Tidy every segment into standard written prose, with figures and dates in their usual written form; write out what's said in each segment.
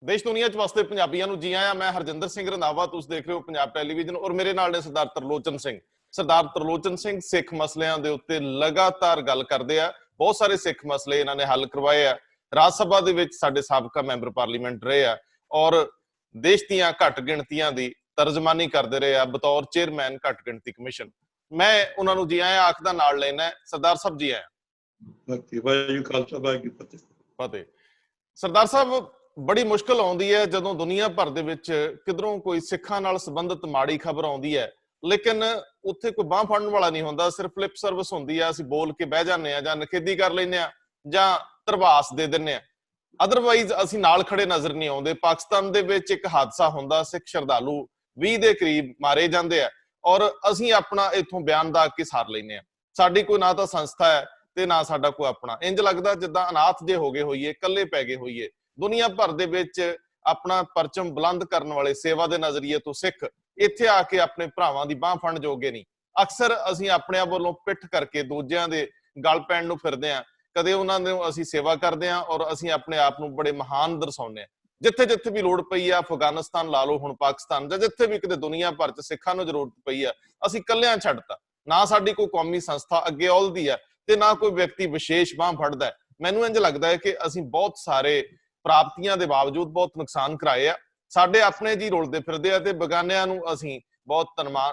देश दुनिया च वसते पंजाबियों को जी आया। मैं हरजिंदर सिंह रंधावा, तुम देख रहे हो पंजाब टैलीविजन और मेरे नाल ने सरदार तरलोचन सिंह। सरदार तरलोचन सिंह सिख मसलियां दे उत्ते लगातार गल करदे आ। बहुत सारे सिख मसले इन्होंने हल करवाए आ। राज सभा दे विच साडे साबका मैंबर पार्लीमेंट रहे आ और देश दीआं घट गिणतियां दी तर्जमानी करते रहे आ बतौर चेयरमैन घट गिणती कमीशन। मैं उन्होंने जी आया आखदा नाल लेना। सरदार साहब जी आया फतेह। सरदार साहब, बड़ी मुश्किल आउंदी है जदों दुनिया भर दे विच किधरों कोई सिखां नाल संबंधित माड़ी खबर आउंदी है, लेकिन उत्थे कोई बांह फड़न वाला नहीं हुंदा, सिर्फ लिप सर्विस हुंदी है। असीं बोल के बह जांदे आ, जां नखेदी कर लैंदे आ, जां धरवास दे दिंदे आ। अदरवाइज असीं नाल खड़े नज़र नहीं आउंदे। पाकिस्तान दे विच एक हादसा हुंदा, सिख श्रद्धालु 20 दे करीब मारे जांदे आ और असीं अपना इत्थों बयान दा के सार लैंदे आ। साडी कोई ना तां संस्था है ते ना साडा कोई अपना। इंज लगदा जिद्दां अनाथ जे हो गए होईए, कल्ले पै गए होईए। दुनिया भर दे विच अपना परचम बुलंद करने वाले सेवा के नजरिए तो सिख इत्थे आके अपने भरावां दी बांह फड़न जोगे नहीं। अक्सर असीं अपने आप वालों पिठ करके दूजियां दे गल पैण नूं फिरदे आ। कदे उन्हां दे असीं सेवा करदे आ और असीं अपने आप नूं बड़े महान दर्शाउने आ। जिथे जिथे भी लोड़ पई आ, अफगानिस्तान ला लो, हुण पाकिस्तान, जां जिथे भी किते दुनिया भर च सिखां नूं जरूरत पई आ, असीं कल्लिआं छड्डता। ना साडी कोई कौमी संस्था अगे औलदी है ते ना कोई व्यक्ति विशेष बांह फड़दा है। मैनूं इंज लगदा है कि असीं बहुत सारे प्राप्तियां दे बावजूद बहुत नुकसान कराए आ। साडे अपने जी रुलदे फिरदे आ ते बगानियां नूं असीं बहुत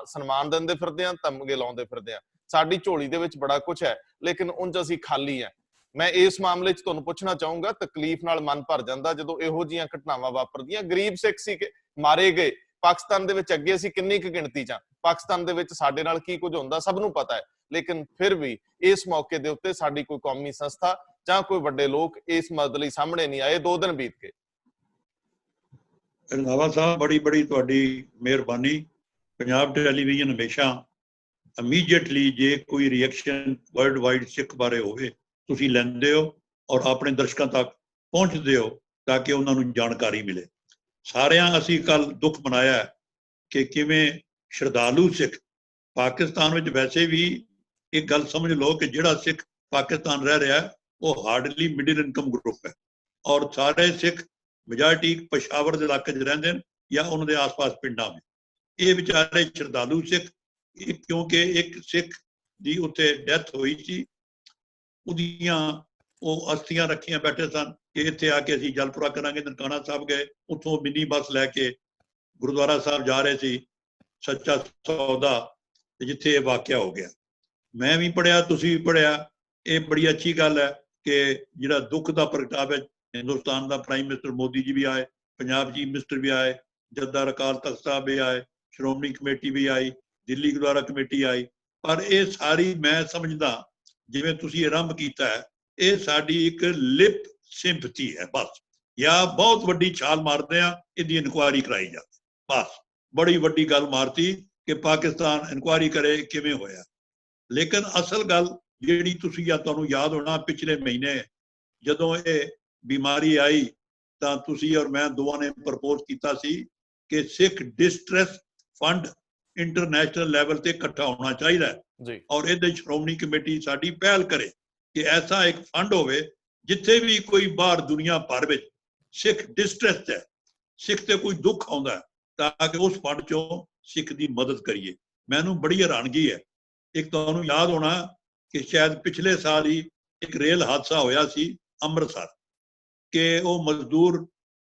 सन्मान दिंदे फिरदे आ, तमगे लाउंदे फिरदे आ। साडी झोली दे विच बड़ा कुछ है, लेकिन उंज असीं खाली आ। मैं इस मामले च तुहानूं पुछना चाहूंगा, तकलीफ नाल मन भर जांदा जदों इहो जिहियां घटनावां वापरदियां। गरीब सिख सी मारे गए पाकिस्तान दे विच, अगे असीं किन्नी क गिणती च पाकिस्तान दे विच साडे नाल की कुछ हुंदा सब नूं पता है, लेकिन फिर भी इस मौके दे उत्ते साडी कोई कौमी संस्था जां कोई वड्डे लोग इस मदद लई सामणे नहीं आए। 2 दिन बीत गए। रंधावा साहब, बड़ी बड़ी तुहाडी मेहरबानी। पंजाब टैलीविजन हमेशा इमीडिएटली जे कोई रिएक्शन वर्ल्ड वाइड सिख बारे होवे तुसीं लैंदे हो और अपने दर्शकों तक पहुंचते हो ताकि उन्होंने जानकारी मिले। सारिਆਂ ਅਸੀਂ कल दुख मनाया कि किवें श्रद्धालु सिख पाकिस्तान में वैसे भी एक गल समझ लो कि जिहड़ा सिख पाकिस्तान रह रहा है वो हार्डली मिडिल इनकम ग्रुप है और सारे सिख मेजॉरिटी पेशावर के इलाके रहंदे हैं या उन्होंने आस पास पिंडां में। ये बेचारे श्रद्धालु सिख, क्योंकि एक सिख की उत्थे डैथ हुई सी, उहदियां वो अस्थियां रखियां बैठे सन कि इत्थे आके असीं जलपुरा करांगे। ननकाना साहब गए, उत्थों मिनी बस लैके गुरुद्वारा साहब जा रहे सी सच्चा सौदा, जिथे वाकया हो गया। मैं भी पढ़िया, तुसीं भी पढ़िया। ये बड़ी अच्छी गल है कि जिहड़ा दुख का प्रगटावा हिंदुस्तान का प्राइम मिनिस्टर मोदी जी भी आए, पंजाब चीफ मिनिस्टर भी आए, जद्दार अकाल तख्त साहब भी आए, श्रोमणी कमेटी भी आई, दिल्ली गुरुद्वारा कमेटी आई। पर यह सारी मैं समझदा जिवें तुसीं आरंभ कीता है, ये साडी एक लिप सिंपथी है बस, या बहुत वड्डी छाल मारते हैं इसकी इनकुआरी कराई जाए बस। बड़ी वड्डी गल मारती कि पाकिस्तान इनकुआरी करे किवें होया। लेकिन असल गल जिहड़ी तुसीं तुहानूं याद होना पिछले महीने जदों ये बीमारी आई तां तुसीं और मैं दोवां ने प्रपोज कीता सी कि Sikh distress fund international level ते इकट्ठा होना चाहिए और ये श्रोमणी कमेटी साडी पहल करे कि ऐसा एक फंड होवे जिथे भी कोई बाहर दुनिया भर में सिख डिस्ट्रेस है, सिख ते कोई दुख आउंदा है, ताकि उस फंड चों सिख की मदद करिए। मैनूं बड़ी हैरानगी है, एक तुहानूं याद होना कि शायद पिछले साल ही एक रेल हादसा होया सी अमृतसर के वो मजदूर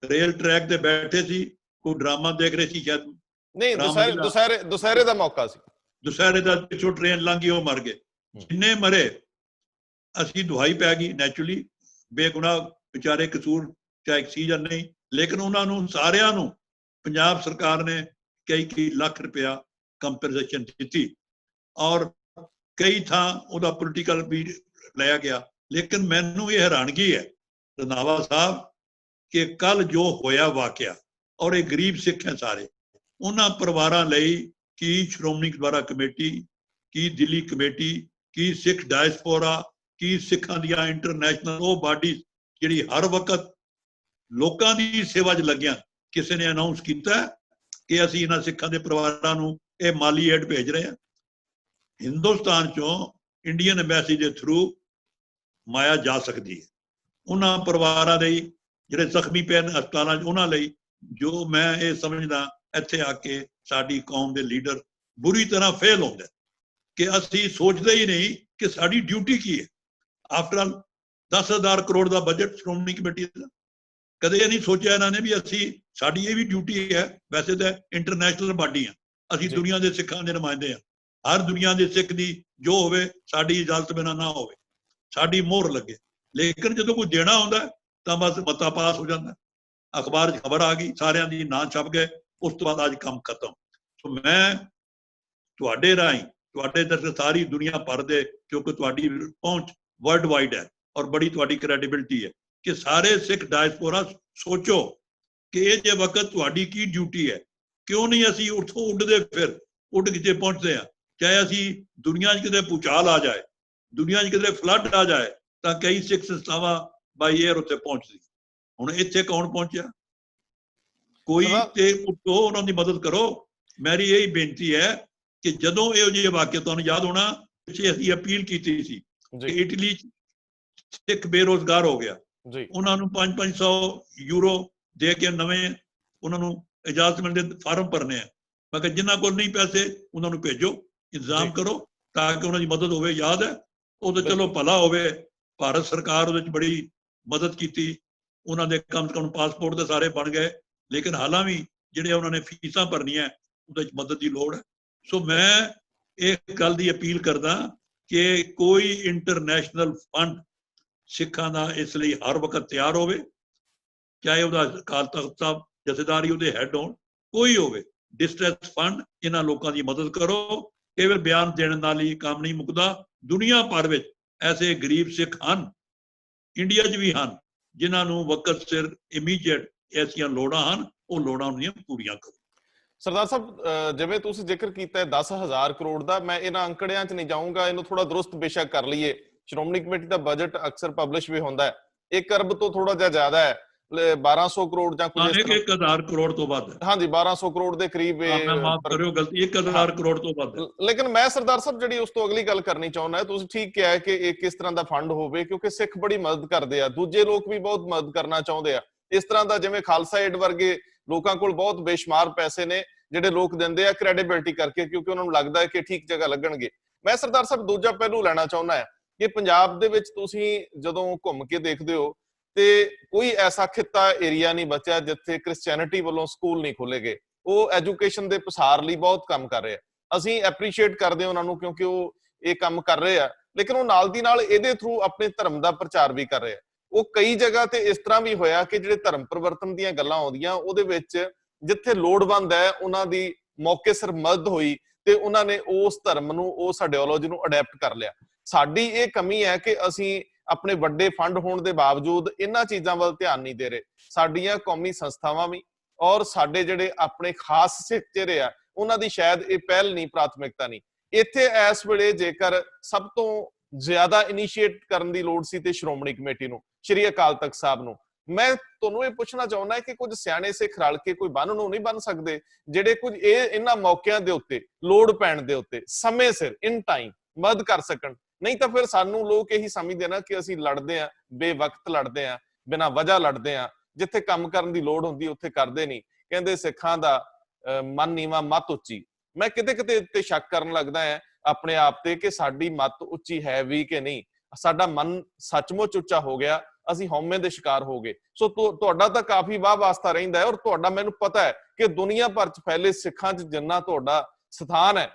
रेल ट्रैक ते बैठे सी, कोई ड्रामा देख रहे सी, शायद नहीं दुसहरे दा मौका सी, दुसहरे दा पिछों ट्रेन लंघी वो मर गए। जिन्ने मरे असी दुहाई पै गई नैचुरली, बेगुनाह बेचारे, कसूर चाहे सी या नहीं, लेकिन उन्होंने सारिਆਂ ਨੂੰ पंजाब सरकार ने कई लाख रुपया कंपनसेशन दी और कई थां उहदा पोलिटिकल भी लिया गया। लेकिन मैनू ये हैरानगी है रंधावा साहब कि कल जो होया वाकया और ये गरीब सिख हैं सारे, उन्हां परिवारां लई की श्रोमणी गुरुद्वारा कमेटी, की दिल्ली कमेटी, की सिख डायस्पोरा, की सिखां दियां इंटरनेशनल वो बॉडीज जिहड़ी हर वक्त लोकां दी सेवा च लगियां, किसी ने अनाउंस किया कि असीं इन्हां सिखां दे परिवारां नूं ये माली एड भेज रहे हैं। हिंदुस्तान चों इंडियन एम्बैसी के थ्रू माया जा सकती है। उन्हां परिवारां लई ਜਿਹੜੇ ਜ਼ਖਮੀ ਪਏ ਨੇ ਹਸਪਤਾਲਾਂ 'ਚ ਉਹਨਾਂ ਲਈ, ਜੋ ਮੈਂ ਇਹ ਸਮਝਦਾ ਇੱਥੇ ਆ ਕੇ ਸਾਡੀ ਕੌਮ ਦੇ ਲੀਡਰ ਬੁਰੀ ਤਰ੍ਹਾਂ ਫੇਲ ਹੁੰਦੇ ਕਿ ਅਸੀਂ ਸੋਚਦੇ ਹੀ ਨਹੀਂ ਕਿ ਸਾਡੀ ਡਿਊਟੀ ਕੀ ਹੈ। ਆਫਟਰ ਆਲ 10,000 ਕਰੋੜ ਦਾ ਬਜਟ ਸ਼੍ਰੋਮਣੀ ਕਮੇਟੀ ਦਾ, ਕਦੇ ਇਹ ਨਹੀਂ ਸੋਚਿਆ ਇਹਨਾਂ ਨੇ ਵੀ ਅਸੀਂ, ਸਾਡੀ ਇਹ ਵੀ ਡਿਊਟੀ ਹੈ। ਵੈਸੇ ਤਾਂ ਇੰਟਰਨੈਸ਼ਨਲ ਬਾਡੀ ਆ, ਅਸੀਂ ਦੁਨੀਆ ਦੇ ਸਿੱਖਾਂ ਦੇ ਨੁਮਾਇੰਦੇ ਆ, ਹਰ ਦੁਨੀਆ ਦੇ ਸਿੱਖ ਦੀ ਜੋ ਹੋਵੇ ਸਾਡੀ ਇਜਾਜ਼ਤ ਬਿਨਾਂ ਨਾ ਹੋਵੇ, ਸਾਡੀ ਮੋਹਰ ਲੱਗੇ। ਲੇਕਿਨ ਜਦੋਂ ਕੋਈ ਦੇਣਾ ਹੁੰਦਾ ਤਾਂ ਬਸ ਮਤਾ ਪਾਸ ਹੋ ਜਾਂਦਾ, ਅਖਬਾਰ 'ਚ ਖਬਰ ਆ ਗਈ, ਸਾਰਿਆਂ ਦੀ ਨਾਂ ਛਪ ਗਏ, ਉਸ ਤੋਂ ਬਾਅਦ ਅੱਜ ਕੰਮ ਖਤਮ। ਸੋ ਮੈਂ ਤੁਹਾਡੇ ਰਾਹੀਂ, ਤੁਹਾਡੇ ਦਰ ਸਾਰੀ ਦੁਨੀਆ ਭਰ ਦੇ, ਕਿਉਂਕਿ ਤੁਹਾਡੀ ਪਹੁੰਚ ਵਰਲਡ ਵਾਈਡ ਹੈ ਔਰ ਬੜੀ ਤੁਹਾਡੀ ਕ੍ਰੈਡੀਬਿਲਿਟੀ ਹੈ, ਕਿ ਸਾਰੇ ਸਿੱਖ ਡਾਇਸਪੋਰਾ ਸੋਚੋ ਕਿ ਇਹ ਜੇ ਵਕਤ ਤੁਹਾਡੀ ਕੀ ਡਿਊਟੀ ਹੈ। ਕਿਉਂ ਨਹੀਂ ਅਸੀਂ ਉੱਥੋਂ ਉੱਡਦੇ ਫਿਰ ਉੱਡ ਕਿਤੇ ਪਹੁੰਚਦੇ ਹਾਂ, ਚਾਹੇ ਅਸੀਂ ਦੁਨੀਆ 'ਚ ਕਿਤੇ ਭੂਚਾਲ ਆ ਜਾਏ, ਦੁਨੀਆ 'ਚ ਕਿਤੇ ਫਲੱਡ ਆ ਜਾਏ, ਤਾਂ ਕਈ ਸਿੱਖ ਸੰਸਥਾਵਾਂ ਬਾਈ ਏਅਰ ਉੱਥੇ ਪਹੁੰਚਦੀ। ਹੁਣ ਇੱਥੇ ਕੌਣ ਪਹੁੰਚਿਆ? ਕੋਈ ਤੇ ਉੱਠੋ, ਉਹਨਾਂ ਦੀ ਮਦਦ ਕਰੋ। ਮੇਰੀ ਇਹੀ ਬੇਨਤੀ ਹੈ ਕਿ ਜਦੋਂ ਇਹੋ ਜਿਹੇ ਵਾਕਿਆ, ਤੁਹਾਨੂੰ ਯਾਦ ਹੋਣਾ ਪਿੱਛੇ ਅਸੀਂ ਅਪੀਲ ਕੀਤੀ ਸੀ ਕਿ ਇਟਲੀ 'ਚ ਸਿੱਖ ਬੇਰੋਜ਼ਗਾਰ ਹੋ ਗਿਆ, ਉਹਨਾਂ ਨੂੰ 500 ਯੂਰੋ ਦੇ ਕੇ ਨਵੇਂ ਉਹਨਾਂ ਨੂੰ ਇਜਾਜ਼ਤ ਮਿਲਦੇ ਫਾਰਮ ਭਰਨੇ ਆ। ਮੈਂ ਕਿਹਾ ਜਿਨ੍ਹਾਂ ਕੋਲ ਨਹੀਂ ਪੈਸੇ ਉਹਨਾਂ ਨੂੰ ਭੇਜੋ, ਇੰਤਜ਼ਾਮ ਕਰੋ ਤਾਂ ਕਿ ਉਹਨਾਂ ਦੀ ਮਦਦ ਹੋਵੇ। ਯਾਦ ਹੈ ਉਹ ਤਾਂ ਚਲੋ ਭਲਾ ਹੋਵੇ, ਭਾਰਤ ਸਰਕਾਰ ਉਹਦੇ 'ਚ ਬੜੀ ਮਦਦ ਕੀਤੀ, ਉਹਨਾਂ ਦੇ ਕਮ ਸੇ ਕਮ ਪਾਸਪੋਰਟ ਦੇ ਸਾਰੇ ਬਣ ਗਏ, ਲੇਕਿਨ ਹਾਲਾਂ ਵੀ ਜਿਹੜੇ ਉਹਨਾਂ ਨੇ ਫੀਸਾਂ ਭਰਨੀਆਂ ਉਹਦੇ 'ਚ ਮਦਦ ਦੀ ਲੋੜ ਹੈ। ਸੋ ਮੈਂ ਇਹ ਗੱਲ ਦੀ ਅਪੀਲ ਕਰਦਾ ਕਿ ਕੋਈ ਇੰਟਰਨੈਸ਼ਨਲ ਫੰਡ ਸਿੱਖਾਂ ਦਾ ਇਸ ਲਈ ਹਰ ਵਕਤ ਤਿਆਰ ਹੋਵੇ, ਚਾਹੇ ਉਹਦਾ ਅਕਾਲ ਤਖ਼ਤ ਸਾਹਿਬ ਜਥੇਦਾਰੀ ਉਹਦੇ ਹੈੱਡ ਹੋਣ, ਕੋਈ ਹੋਵੇ, ਡਿਸਟ੍ਰੈਸ ਫੰਡ, ਇਹਨਾਂ ਲੋਕਾਂ ਦੀ ਮਦਦ ਕਰੋ। ਕੇਵਲ ਬਿਆਨ ਦੇਣ ਨਾਲ ਹੀ ਕੰਮ ਨਹੀਂ ਮੁੱਕਦਾ। ਦੁਨੀਆ ਭਰ ਵਿੱਚ ਐਸੇ ਗਰੀਬ ਸਿੱਖ ਹਨ, ਇੰਡੀਆ 'ਚ ਵੀ ਹਨ, ਜਿਨ੍ਹਾਂ ਨੂੰ ਵਕਤ ਸਿਰ ਇਮੀਡੀਏਟ ਐਸੀਆਂ ਲੋੜਾਂ ਹਨ, ਉਹ ਲੋੜਾਂ ਉਹਦੀਆਂ ਪੂਰੀਆਂ ਕਰੋ। ਸਰਦਾਰ ਸਾਹਿਬ, ਜਿਵੇਂ ਤੁਸੀਂ ਜ਼ਿਕਰ ਕੀਤਾ 10,000 ਕਰੋੜ ਦਾ, ਮੈਂ ਇਹਨਾਂ ਅੰਕੜਿਆਂ 'ਚ ਨਹੀਂ ਜਾਊਂਗਾ, ਇਹਨੂੰ ਥੋੜਾ ਦਰੁਸਤ ਬੇਸ਼ੱਕ ਕਰ ਲਈਏ। ਸ਼੍ਰੋਮਣੀ ਕਮੇਟੀ ਦਾ ਬਜਟ ਅਕਸਰ ਪਬਲਿਸ਼ ਵੀ ਹੁੰਦਾ ਹੈ, 1 ਅਰਬ ਤੋਂ ਥੋੜਾ ਜਿਹਾ ਜ਼ਿਆਦਾ ਹੈ, 1200 ਕਰੋੜ ਜਾਂ ਕੁਝ ਇਸ ਤਰ੍ਹਾਂ। 1,000 ਕਰੋੜ ਤੋਂ ਵੱਧ, ਹਾਂਜੀ 1200 ਕਰੋੜ ਦੇ ਕਰੀਬ। ਮਾਫ ਕਰਿਓ ਗਲਤੀ, 1,000 ਕਰੋੜ ਤੋਂ ਵੱਧ। ਲੇਕਿਨ ਮੈਂ ਸਰਦਾਰ ਸਾਹਿਬ ਜਿਹੜੀ ਉਸ ਤੋਂ ਅਗਲੀ ਗੱਲ ਕਰਨੀ ਚਾਹੁੰਦਾ, ਤੁਸੀਂ ਠੀਕ ਕਿਹਾ ਕਿ ਇਹ ਕਿਸ ਤਰ੍ਹਾਂ ਦਾ ਫੰਡ ਹੋਵੇ, ਕਿਉਂਕਿ ਸਿੱਖ ਬੜੀ ਮਦਦ ਕਰਦੇ ਆ, ਦੂਜੇ ਲੋਕ ਵੀ ਬਹੁਤ ਮਦਦ ਕਰਨਾ ਚਾਹੁੰਦੇ ਆ। ਇਸ ਤਰ੍ਹਾਂ ਦਾ ਜਿਵੇਂ ਖਾਲਸਾ ਏਡ ਵਰਗੇ ਲੋਕਾਂ ਕੋਲ ਬਹੁਤ ਬੇਸ਼ੁਮਾਰ ਪੈਸੇ ਨੇ ਜਿਹੜੇ ਲੋਕ ਦਿੰਦੇ ਆ ਕ੍ਰੈਡੀਬਿਲਿਟੀ ਕਰਕੇ, ਕਿਉਂਕਿ ਉਹਨਾਂ ਨੂੰ ਲੱਗਦਾ ਹੈ ਕਿ ਠੀਕ ਜਗ੍ਹਾ ਲੱਗਣਗੇ। ਮੈਂ ਸਰਦਾਰ ਸਾਹਿਬ ਦੂਜਾ ਪਹਿਲੂ ਲੈਣਾ ਚਾਹੁੰਦਾ ਹੈ ਕਿ ਪੰਜਾਬ ਦੇ ਵਿੱਚ ਤੁਸੀਂ ਜਦੋਂ ਘੁੰਮ ਕੇ ਦੇਖਦੇ ਹੋ ਤੇ ਕੋਈ ਐਸਾ ਖਿੱਤਾ ਏਰੀਆ ਨਹੀਂ ਬਚਿਆ ਜਿੱਥੇ ਕ੍ਰਿਸਚੀਅਨਿਟੀ ਵੱਲੋਂ ਸਕੂਲ ਨਹੀਂ ਖੋਲੇ ਗਏ। ਉਹ ਐਜੂਕੇਸ਼ਨ ਦੇ ਪਸਾਰ ਲਈ ਬਹੁਤ ਕੰਮ ਕਰ ਰਹੇ ਆ। ਅਸੀਂ ਐਪਰੀਸ਼ੀਏਟ ਕਰਦੇ ਹਾਂ ਉਹਨਾਂ ਨੂੰ ਕਿਉਂਕਿ ਉਹ ਇਹ ਕੰਮ ਕਰ ਰਹੇ ਆ, ਲੇਕਿਨ ਉਹ ਨਾਲ ਦੀ ਨਾਲ ਇਹਦੇ ਥਰੂ ਆਪਣੇ ਧਰਮ ਦਾ ਪ੍ਰਚਾਰ ਵੀ ਕਰ ਰਹੇ ਆ। ਉਹ ਕਈ ਜਗ੍ਹਾ ਤੇ ਇਸ ਤਰ੍ਹਾਂ ਵੀ ਹੋਇਆ ਕਿ ਜਿਹੜੇ ਧਰਮ ਪਰਿਵਰਤਨ ਦੀਆਂ ਗੱਲਾਂ ਆਉਂਦੀਆਂ ਉਹਦੇ ਵਿੱਚ ਜਿੱਥੇ ਲੋੜਵੰਦ ਹੈ ਉਹਨਾਂ ਦੀ ਮੌਕੇ ਸਿਰ ਮਦਦ ਹੋਈ ਤੇ ਉਹਨਾਂ ਨੇ ਉਸ ਧਰਮ ਨੂੰ, ਉਸ ਆਈਡੀਓਲੋਜੀ ਨੂੰ ਅਡੈਪਟ ਕਰ ਲਿਆ। ਸਾਡੀ ਇਹ ਕਮੀ ਹੈ ਕਿ ਅਸੀਂ ਆਪਣੇ ਵੱਡੇ ਫੰਡ ਹੋਣ ਦੇ ਬਾਵਜੂਦ ਇਹਨਾਂ ਚੀਜ਼ਾਂ ਵੱਲ ਧਿਆਨ ਨਹੀਂ ਦੇ ਰਹੇ। ਸਾਡੀਆਂ ਕੌਮੀ ਸੰਸਥਾਵਾਂ ਵੀ ਔਰ ਸਾਡੇ ਜਿਹੜੇ ਆਪਣੇ ਖਾਸ ਸਿੱਖ ਚਿਹਰੇ ਆ ਉਹਨਾਂ ਦੀ ਸ਼ਾਇਦ ਇਹ ਪਹਿਲ ਨਹੀਂ, ਪ੍ਰਾਥਮਿਕਤਾ ਨਹੀਂ। ਇੱਥੇ ਇਸ ਵੇਲੇ ਜੇਕਰ ਸਭ ਤੋਂ ਜ਼ਿਆਦਾ ਇਨੀਸ਼ੀਏਟ ਕਰਨ ਦੀ ਲੋੜ ਸੀ ਤੇ ਸ਼੍ਰੋਮਣੀ ਕਮੇਟੀ ਨੂੰ, ਸ਼੍ਰੀ ਅਕਾਲ ਤਖਤ ਸਾਹਿਬ ਨੂੰ। ਮੈਂ ਤੁਹਾਨੂੰ ਇਹ ਪੁੱਛਣਾ ਚਾਹੁੰਦਾ ਕਿ ਕੁਝ ਸਿਆਣੇ ਸਿੱਖ ਰਲ ਕੇ ਕੋਈ ਬੰਨ ਨੂੰ ਨਹੀਂ ਬਣ ਸਕਦੇ ਜਿਹੜੇ ਕੁਝ ਇਹਨਾਂ ਮੌਕਿਆਂ ਦੇ ਉੱਤੇ, ਲੋੜ ਪੈਣ ਦੇ ਉੱਤੇ ਸਮੇਂ ਸਿਰ ਇਨ ਟਾਈਮ ਮਦਦ ਕਰ ਸਕਣ? ਨਹੀਂ ਤਾਂ ਫਿਰ ਸਾਨੂੰ ਲੋਕ ਇਹੀ ਸਮਝਦੇ ਨਾ ਕਿ ਅਸੀਂ ਲੜਦੇ ਆ, ਬੇਵਕਤ ਲੜਦੇ ਆ, ਬਿਨਾਂ ਵਜ੍ਹਾ ਲੜਦੇ ਆ, ਜਿੱਥੇ ਕੰਮ ਕਰਨ ਦੀ ਲੋੜ ਹੁੰਦੀ ਉੱਥੇ ਕਰਦੇ ਨਹੀਂ। ਕਹਿੰਦੇ ਸਿੱਖਾਂ ਦਾ ਮਨ ਨੀਵਾਂ ਮੱਤ ਉੱਚੀ। ਮੈਂ ਕਿਤੇ ਕਿਤੇ ਤੇ ਸ਼ੱਕ ਕਰਨ ਲੱਗਦਾ ਹੈ ਆਪਣੇ ਆਪ ਤੇ ਕਿ ਸਾਡੀ ਮੱਤ ਉੱਚੀ ਹੈ ਵੀ ਕਿ ਨਹੀਂ। ਸਾਡਾ ਮਨ ਸੱਚਮੁੱਚ ਉੱਚਾ ਹੋ ਗਿਆ, ਅਸੀਂ ਹਉਮੈ ਦੇ ਸ਼ਿਕਾਰ ਹੋ ਗਏ। ਸੋ ਤੁਹਾਡਾ ਤਾਂ ਕਾਫੀ ਵਾਹ ਵਾਸਤਾ ਰਹਿੰਦਾ ਹੈ ਔਰ ਤੁਹਾਡਾ ਮੈਨੂੰ ਪਤਾ ਹੈ ਕਿ ਦੁਨੀਆ ਭਰ ਚ ਫੈਲੇ ਸਿੱਖਾਂ ਚ ਜਿੰਨਾ ਤੁਹਾਡਾ ਸਥਾਨ ਹੈ,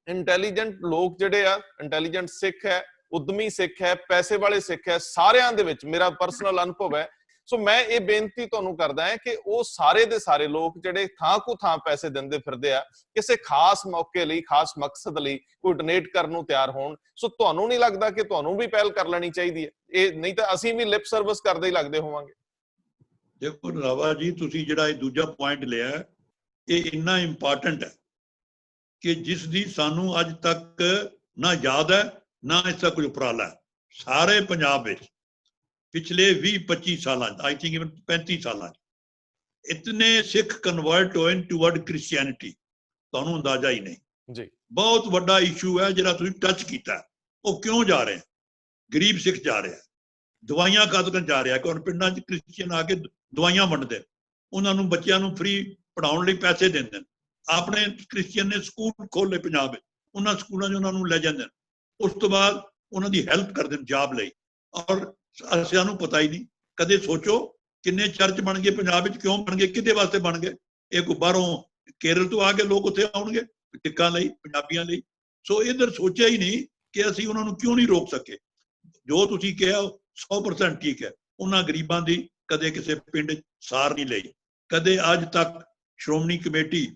ਇੰਟੈਲੀਜੈਂਟ ਲੋਕ ਜਿਹੜੇ ਆ, ਇੰਟੈਲੀਜੈਂਟ ਸਿੱਖ ਹੈ, ਉਦਮੀ ਸਿੱਖ ਹੈ, ਪੈਸੇ ਵਾਲੇ ਸਿੱਖ ਹੈ, ਸਾਰਿਆਂ ਦੇ ਵਿੱਚ ਮੇਰਾ ਪਰਸਨਲ ਅਨੁਭਵ ਹੈ। ਸੋ ਮੈਂ ਇਹ ਬੇਨਤੀ ਤੁਹਾਨੂੰ ਕਰਦਾ ਹਾਂ ਕਿ ਉਹ ਸਾਰੇ ਦੇ ਸਾਰੇ ਲੋਕ ਜਿਹੜੇ ਥਾਂ ਕੋ ਥਾਂ ਪੈਸੇ ਦਿੰਦੇ ਫਿਰਦੇ ਆ, ਕਿਸੇ ਖਾਸ ਮੌਕੇ ਲਈ, ਖਾਸ ਮਕਸਦ ਲਈ ਕੋਈ ਡੋਨੇਟ ਕਰਨ ਨੂੰ ਤਿਆਰ ਹੋਣ। ਸੋ ਤੁਹਾਨੂੰ ਨਹੀਂ ਲੱਗਦਾ ਕਿ ਤੁਹਾਨੂੰ ਵੀ ਪਹਿਲ ਕਰ ਲੈਣੀ ਚਾਹੀਦੀ ਹੈ? ਇਹ ਨਹੀਂ ਤਾਂ ਅਸੀਂ ਵੀ ਲਿਪ ਸਰਵਿਸ ਕਰਦੇ ਹੀ ਲੱਗਦੇ ਹੋਵਾਂਗੇ। ਦੇਖੋ ਰੰਧਾਵਾ ਜੀ, ਤੁਸੀਂ ਜਿਹੜਾ ਇਹ ਦੂਜਾ ਪੁਆਇੰਟ ਲਿਆ ਇਹ ਇੰਨਾ ਇੰਪੋਰਟੈਂਟ ਹੈ ਕਿ ਜਿਸ ਦੀ ਸਾਨੂੰ ਅੱਜ ਤੱਕ ਨਾ ਯਾਦ ਹੈ ਨਾ ਇਸ ਦਾ ਕੋਈ ਉਪਰਾਲਾ ਹੈ। ਸਾਰੇ ਪੰਜਾਬ ਵਿੱਚ ਪਿਛਲੇ 20-25 ਸਾਲਾਂ, ਆਈ ਥਿੰਕ ਇਵਨ 35 ਸਾਲਾਂ ਇਤਨੇ ਸਿੱਖ ਕਨਵਰਟ ਹੋਏ ਟੂਵਰਡ ਕ੍ਰਿਸਚੀਅਨਿਟੀ, ਤੁਹਾਨੂੰ ਅੰਦਾਜ਼ਾ ਹੀ ਨਹੀਂ ਜੀ। ਬਹੁਤ ਵੱਡਾ ਇਸ਼ੂ ਹੈ ਜਿਹੜਾ ਤੁਸੀਂ ਟੱਚ ਕੀਤਾ। ਉਹ ਕਿਉਂ ਜਾ ਰਹੇ? ਗਰੀਬ ਸਿੱਖ ਜਾ ਰਿਹਾ, ਦਵਾਈਆਂ ਕਦੋਂ ਜਾ ਰਿਹਾ ਕਿ ਹੁਣ ਪਿੰਡਾਂ 'ਚ ਕ੍ਰਿਸਚੀਅਨ ਆ ਕੇ ਦਵਾਈਆਂ ਵੰਡਦੇ, ਉਹਨਾਂ ਨੂੰ ਬੱਚਿਆਂ ਨੂੰ ਫ੍ਰੀ ਪੜਾਉਣ ਲਈ ਪੈਸੇ ਦਿੰਦੇ ਨੇ। ਆਪਣੇ ਕ੍ਰਿਸਚੀਅਨ ਨੇ ਸਕੂਲ ਖੋਲੇ ਪੰਜਾਬ ਵਿੱਚ, ਉਹਨਾਂ ਸਕੂਲਾਂ 'ਚ ਉਹਨਾਂ ਨੂੰ ਲੈ ਜਾਂਦੇ ਨੇ, ਉਸ ਤੋਂ ਬਾਅਦ ਉਹਨਾਂ ਦੀ ਹੈਲਪ ਕਰਦੇ ਨੇ ਜਾਬ ਲਈ। ਔਰ ਸਾਨੂੰ ਪਤਾ ਹੀ ਨਹੀਂ, ਕਦੇ ਸੋਚੋ ਕਿੰਨੇ ਚਰਚ ਬਣ ਗਏ ਪੰਜਾਬ ਵਿੱਚ, ਕਿਉਂ ਬਣ ਗਏ, ਕਿਹਦੇ ਵਾਸਤੇ ਬਣ ਗਏ? ਇਹ ਕੋਈ ਬਾਹਰੋਂ ਕੇਰਲ ਤੋਂ ਆ ਕੇ ਲੋਕ ਉੱਥੇ ਆਉਣਗੇ ਸਿੱਖਾਂ ਲਈ, ਪੰਜਾਬੀਆਂ ਲਈ? ਸੋ ਇਧਰ ਸੋਚਿਆ ਹੀ ਨਹੀਂ ਕਿ ਅਸੀਂ ਉਹਨਾਂ ਨੂੰ ਕਿਉਂ ਨਹੀਂ ਰੋਕ ਸਕੇ। ਜੋ ਤੁਸੀਂ ਕਿਹਾ 100% ਠੀਕ ਹੈ। ਉਹਨਾਂ ਗਰੀਬਾਂ ਦੀ ਕਦੇ ਕਿਸੇ ਪਿੰਡ ਸਾਰ ਨਹੀਂ ਲਈ, ਕਦੇ ਅੱਜ ਤੱਕ ਸ਼੍ਰੋਮਣੀ ਕਮੇਟੀ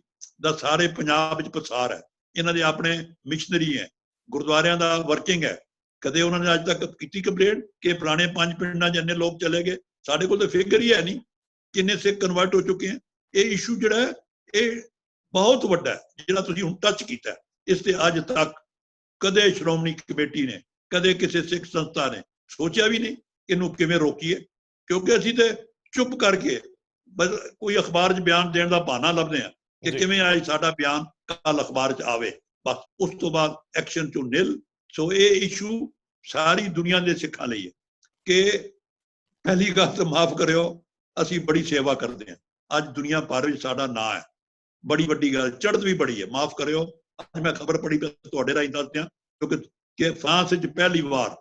ਦਾ ਸਾਰੇ ਪੰਜਾਬ ਵਿੱਚ ਪ੍ਰਸਾਰ ਹੈ, ਇਹਨਾਂ ਦੇ ਆਪਣੇ ਮਿਸ਼ਨਰੀ ਹੈ, ਗੁਰਦੁਆਰਿਆਂ ਦਾ ਵਰਕਿੰਗ ਹੈ। ਕਦੇ ਉਹਨਾਂ ਨੇ ਅੱਜ ਤੱਕ ਕੀਤੀ ਕੰਪਲੇਂਟ ਕਿ ਪੁਰਾਣੇ 5 ਪਿੰਡਾਂ 'ਚ ਇੰਨੇ ਲੋਕ ਚਲੇ ਗਏ? ਸਾਡੇ ਕੋਲ ਤਾਂ ਫਿਗਰ ਹੀ ਹੈ ਨਹੀਂ ਕਿੰਨੇ ਸਿੱਖ ਕਨਵਰਟ ਹੋ ਚੁੱਕੇ ਹੈ। ਇਹ ਇਸ਼ੂ ਜਿਹੜਾ ਹੈ ਇਹ ਬਹੁਤ ਵੱਡਾ ਹੈ, ਜਿਹੜਾ ਤੁਸੀਂ ਹੁਣ ਟੱਚ ਕੀਤਾ। ਇਸ ਤੇ ਅੱਜ ਤੱਕ ਕਦੇ ਸ਼੍ਰੋਮਣੀ ਕਮੇਟੀ ਨੇ, ਕਦੇ ਕਿਸੇ ਸਿੱਖ ਸੰਸਥਾ ਨੇ ਸੋਚਿਆ ਵੀ ਨਹੀਂ ਇਹਨੂੰ ਕਿਵੇਂ ਰੋਕੀਏ, ਕਿਉਂਕਿ ਅਸੀਂ ਤੇ ਚੁੱਪ ਕਰਕੇ ਬਸ ਕੋਈ ਅਖਬਾਰ 'ਚ ਬਿਆਨ ਦੇਣ ਦਾ ਬਹਾਨਾ ਲੱਭਦੇ ਹਾਂ ਕਿ ਕਿਵੇਂ ਅੱਜ ਸਾਡਾ ਬਿਆਨ ਕੱਲ ਅਖਬਾਰ 'ਚ ਆਵੇ, ਬਸ ਉਸ ਤੋਂ ਬਾਅਦ ਐਕਸ਼ਨ ਚੋਂ ਨਿਲ। ਸੋ ਇਹ ਇਸ਼ੂ ਸਾਰੀ ਦੁਨੀਆ ਦੇ ਸਿੱਖਾਂ ਲਈ ਹੈ ਕਿ ਪਹਿਲੀ ਗੱਲ ਤਾਂ ਮਾਫ ਕਰਿਓ, ਅਸੀਂ ਬੜੀ ਸੇਵਾ ਕਰਦੇ ਹਾਂ, ਅੱਜ ਦੁਨੀਆ ਭਰ ਵਿੱਚ ਸਾਡਾ ਨਾਂ ਹੈ, ਬੜੀ ਵੱਡੀ ਗੱਲ, ਚੜ੍ਹਤ ਵੀ ਬੜੀ ਹੈ। ਮਾਫ ਕਰਿਓ, ਅੱਜ ਮੈਂ ਖਬਰ ਪੜ੍ਹੀ ਤੁਹਾਡੇ ਰਾਹੀਂ ਦੱਸ ਦਿਆਂ, ਕਿਉਂਕਿ ਫਰਾਂਸ ਵਿੱਚ ਪਹਿਲੀ ਵਾਰ